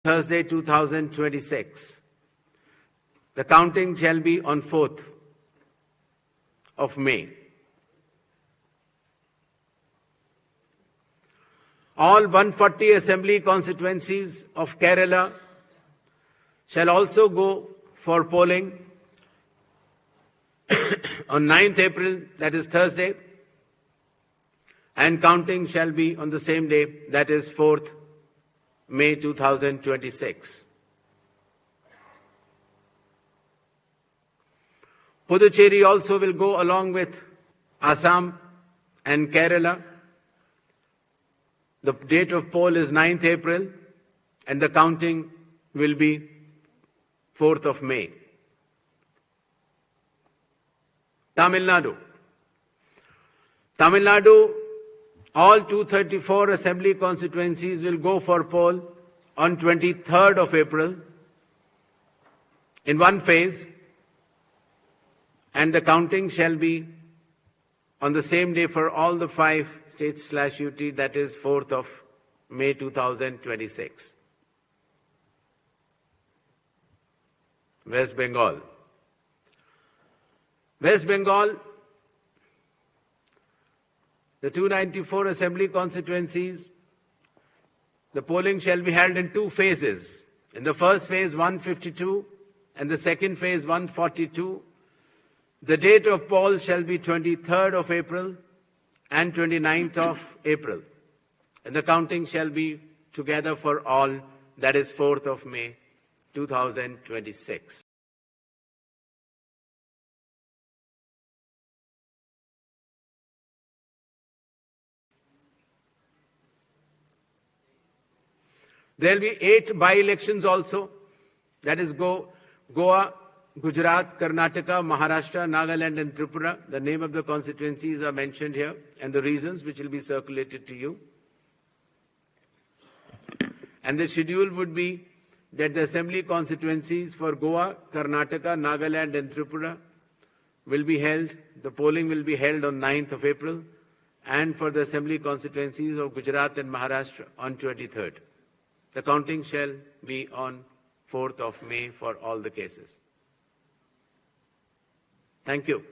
Thursday, 2026. The counting shall be on 4th of May. All 140 assembly constituencies of Kerala shall also go for polling on 9th April, that is Thursday, and counting shall be on the same day, that is 4th May 2026. Puducherry also will go along with Assam and Kerala. The date of poll is 9th April and the counting will be 4th of May. Tamil Nadu. Tamil Nadu, all 234 assembly constituencies will go for poll on 23rd of April in one phase, and the counting shall be on the same day for all the 5 states/UT, that is 4th of May 2026. West Bengal. West Bengal, the 294 assembly constituencies, the polling shall be held in 2 phases. In the first phase, 152, and the second phase, 142. The date of poll shall be 23rd of April and 29th of April. And the counting shall be together for all, that is 4th of May 2026. There will be 8 by-elections also, that is Goa, Gujarat, Karnataka, Maharashtra, Nagaland and Tripura. The name of the constituencies are mentioned here and the reasons which will be circulated to you. And the schedule would be that the assembly constituencies for Goa, Karnataka, Nagaland and Tripura will be held, the polling will be held on 9th of April, and for the assembly constituencies of Gujarat and Maharashtra on 23rd. The counting shall be on 4th of May for all the cases. Thank you.